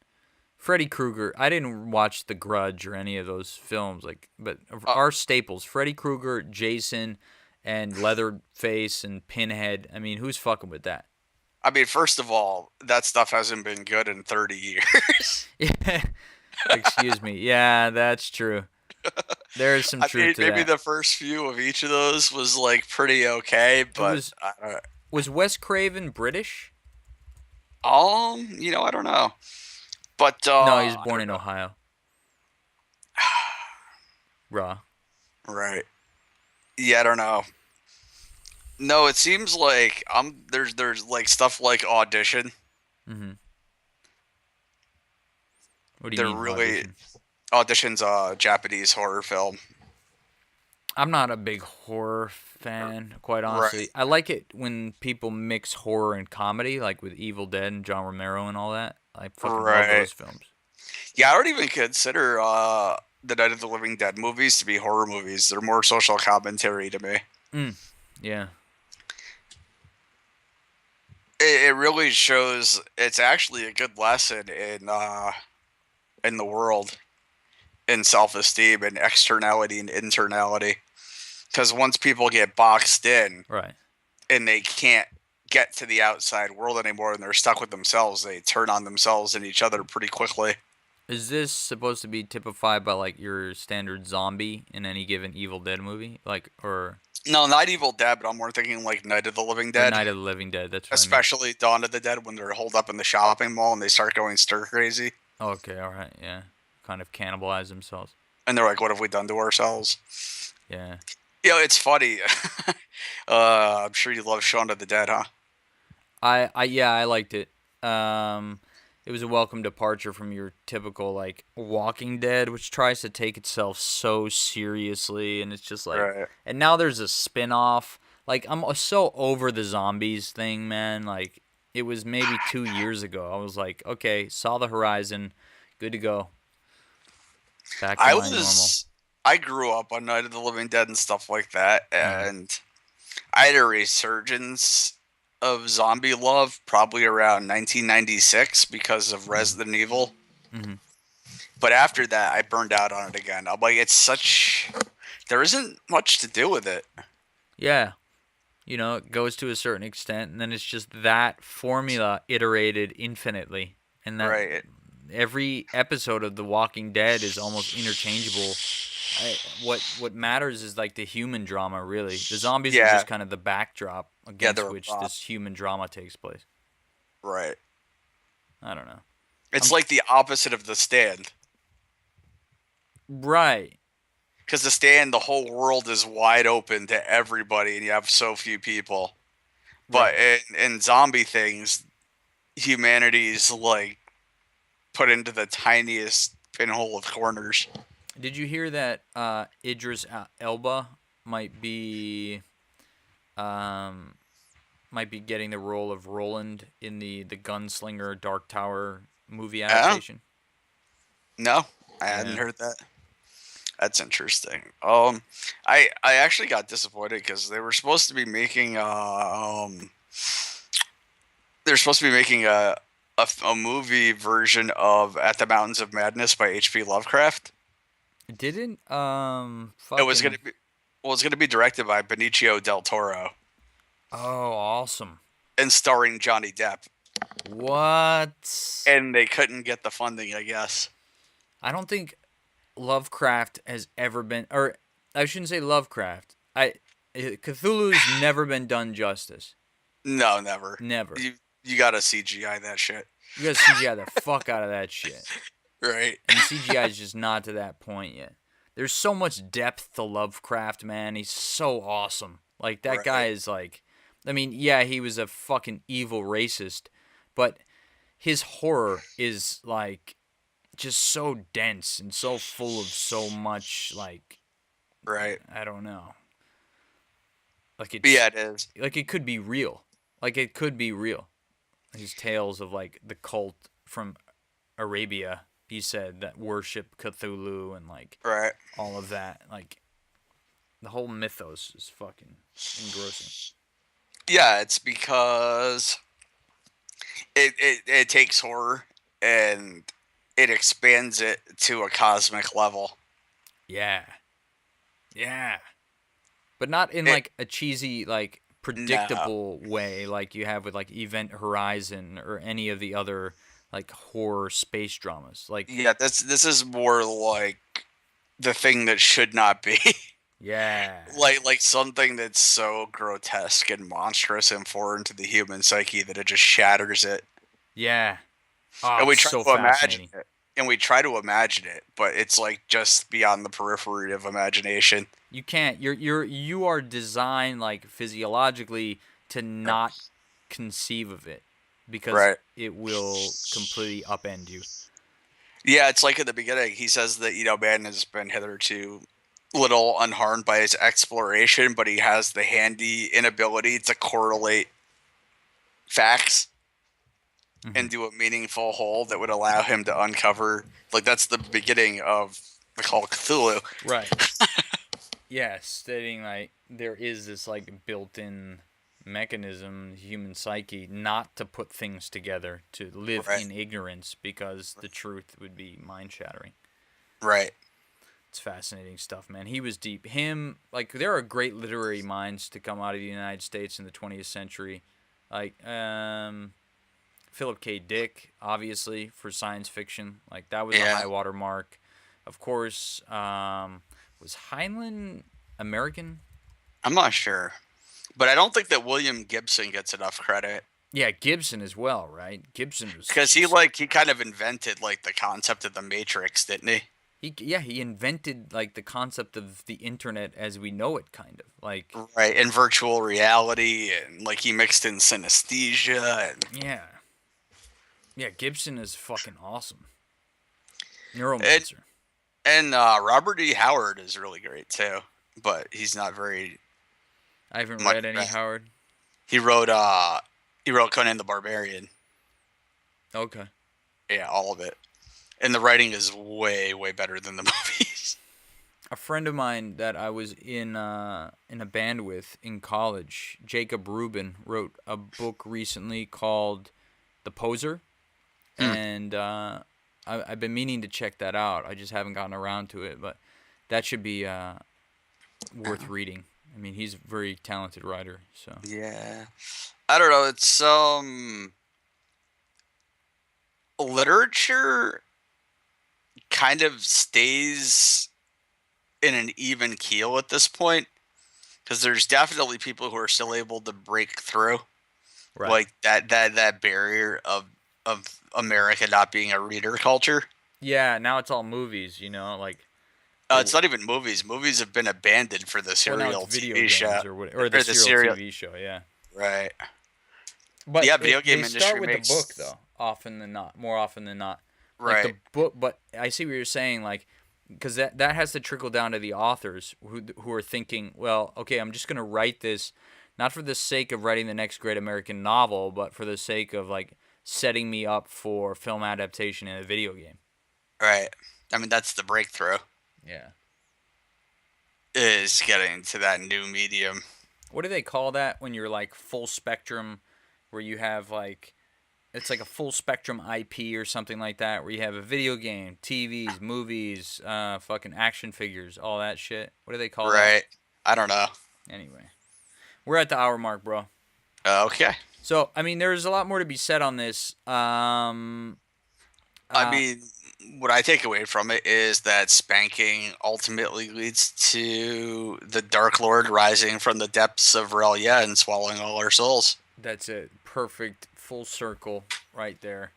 Freddy Krueger. I didn't watch The Grudge or any of those films, but our staples: Freddy Krueger, Jason, and Leatherface and Pinhead. I mean, who's fucking with that? I mean, first of all, that stuff hasn't been good in 30 years. Yeah. Excuse me. Yeah, that's true. There's some truth to that. Maybe the first few of each of those was like pretty okay, but was Wes Craven British? I don't know. But no, he was born in Ohio. Raw. Right. Yeah, I don't know. No, it seems like there's like stuff like Audition. Mm-hmm. What do you mean? Audition's a Japanese horror film. I'm not a big horror fan, quite honestly. Right. I like it when people mix horror and comedy, like with Evil Dead and John Romero and all that. I fucking love those films. Yeah, I don't even consider the Night of the Living Dead movies to be horror movies. They're more social commentary to me. Yeah. It really shows. It's actually a good lesson in the world, in self-esteem and externality and internality. Because once people get boxed in, right, and they can't get to the outside world anymore, and they're stuck with themselves, they turn on themselves and each other pretty quickly. Is this supposed to be typified by like your standard zombie in any given Evil Dead movie, or? No, not Evil Dead, but I'm more thinking like Night of the Living Dead. Night of the Living Dead, that's what especially I mean. Dawn of the Dead, when they're holed up in the shopping mall and they start going stir crazy. Okay, all right, yeah, kind of cannibalize themselves. And they're like, "What have we done to ourselves?" Yeah. It's funny. I'm sure you love Shaun of the Dead, huh? I liked it. It was a welcome departure from your typical like Walking Dead, which tries to take itself so seriously, and it's just like, right. And now there's a spin-off. Like, I'm so over the zombies thing, man. Like, it was maybe 2 years ago. I was like, okay, saw the horizon, good to go. Back to normal. I grew up on Night of the Living Dead and stuff like that, and I had a resurgence of zombie love probably around 1996 because of Resident Evil. Mm-hmm. But after that, I burned out on it again. I'm like, there isn't much to do with it. Yeah. It goes to a certain extent, and then it's just that formula iterated infinitely. And that Right. every episode of The Walking Dead is almost interchangeable. What matters is like the human drama, really. The zombies are just kind of the backdrop against which this human drama takes place. Right. I don't know. It's like the opposite of The Stand. Right. Because The Stand, the whole world is wide open to everybody, and you have so few people. But in zombie things, humanity's like put into the tiniest pinhole of corners. Did you hear that Idris Elba might be getting the role of Roland in the Gunslinger Dark Tower movie adaptation? No, I hadn't heard that. That's interesting. I actually got disappointed because they were supposed to be making a movie version of At the Mountains of Madness by H.P. Lovecraft. Didn't It was gonna be directed by Benicio del Toro. Oh, awesome! And starring Johnny Depp. What? And they couldn't get the funding, I guess. I don't think Lovecraft has ever been, or I shouldn't say Lovecraft. Cthulhu's never been done justice. No, never. Never. You gotta CGI that shit. You gotta CGI the fuck out of that shit. Right. And CGI is just not to that point yet. There's so much depth to Lovecraft, man. He's so awesome. Like, that guy is like, I mean, yeah, he was a fucking evil racist, but his horror is like just so dense and so full of so much, like, I don't know. Like, it is. Like, it could be real. Like, it could be real. These tales of, like, the cult from Arabia, he said, that worship Cthulhu and, like, all of that. Like, the whole mythos is fucking engrossing. Yeah, it's because it takes horror and it expands it to a cosmic level. Yeah. Yeah. But not in, like, a cheesy, like, predictable way like you have with, like, Event Horizon or any of the other, like, horror space dramas. Like, yeah, this is more like the thing that should not be. Yeah. Like something that's so grotesque and monstrous and foreign to the human psyche that it just shatters it. Yeah. Oh, and we try so to imagine it. And we try to imagine it, but it's like just beyond the periphery of imagination. You can't. You are designed, like, physiologically to not conceive of it because it will completely upend you. Yeah, it's like at the beginning, he says that, man has been hitherto little unharmed by his exploration, but he has the handy inability to correlate facts into a meaningful whole that would allow him to uncover, like, that's the beginning of the Call of Cthulhu. Right. Yeah, stating, like, there is this, like, built-in mechanism, human psyche, not to put things together, to live in ignorance, because the truth would be mind-shattering. Right. It's fascinating stuff, man. He was deep. Like, there are great literary minds to come out of the United States in the 20th century. Like, Philip K. Dick, obviously, for science fiction. Like, that was a high water mark. Of course, was Heinlein American? I'm not sure. But I don't think that William Gibson gets enough credit. Yeah, Gibson as well, right? Gibson was... Because he kind of invented, like, the concept of the Matrix, didn't he? He invented, like, the concept of the internet as we know it, kind of. Like... Right, and virtual reality, and, like, he mixed in synesthesia, and... Yeah. Yeah, Gibson is fucking awesome. Neuromancer. And Robert E. Howard is really great, too. But he's not very... I haven't read any Howard. He wrote Conan the Barbarian. Okay. Yeah, all of it. And the writing is way, way better than the movies. A friend of mine that I was in a band with in college, Jacob Rubin, wrote a book recently called The Poser. And I've been meaning to check that out. I just haven't gotten around to it, but that should be worth reading. I mean, he's a very talented writer. So Yeah, I don't know. It's literature kind of stays in an even keel at this point, because there's definitely people who are still able to break through, right. like that barrier of America not being a reader culture. Yeah, now it's all movies. Like It's not even movies. Movies have been abandoned for the well, now serial it's video TV games show or the serial serial. TV show. Yeah, Right. but Yeah, video game they industry start with makes the book though. More often than not. Right. Like the book, but I see what you're saying. Like, because that has to trickle down to the authors who are thinking, well, okay, I'm just gonna write this, not for the sake of writing the next great American novel, but for the sake of like setting me up for film adaptation in a video game. Right. I mean, that's the breakthrough, Yeah. is getting to that new medium. What do they call that when you're like full spectrum, where you have like, it's like a full spectrum IP or something like that, where you have a video game, TVs, movies, fucking action figures, all that shit. What do they call that? Right. I don't know. Anyway, we're at the hour mark, bro. Okay. So, I mean, there's a lot more to be said on this. I mean, what I take away from it is that spanking ultimately leads to the Dark Lord rising from the depths of Relia and swallowing all our souls. That's it. Perfect. Full circle right there.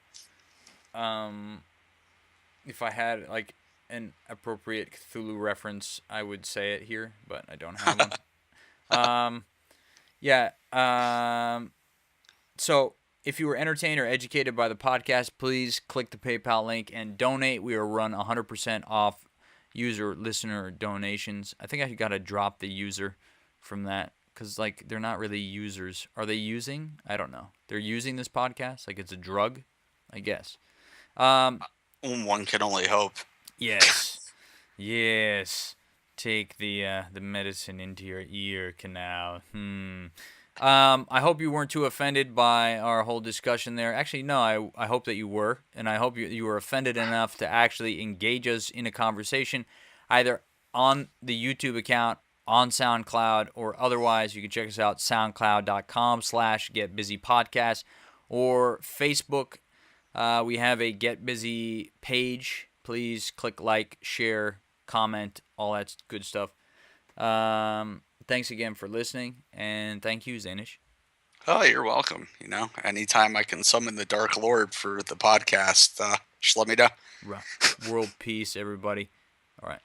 If I had, like, an appropriate Cthulhu reference, I would say it here, but I don't have one. Yeah. So, if you were entertained or educated by the podcast, please click the PayPal link and donate. We are run 100% off listener donations. I think I got to drop the user from that because, like, they're not really users. Are they using? I don't know. They're using this podcast like it's a drug, I guess. One can only hope. Yes. Yes. Take the medicine into your ear canal. I hope you weren't too offended by our whole discussion there. Actually, no, I hope that you were, and I hope you were offended enough to actually engage us in a conversation, either on the YouTube account, on SoundCloud, or otherwise. You can check us out, soundcloud.com/getbusypodcast, or Facebook. We have a Get Busy page. Please click like, share, comment, all that good stuff. Thanks again for listening, and thank you, Zanish. Oh, you're welcome. Anytime I can summon the Dark Lord for the podcast, just let me know. World peace, everybody. All right.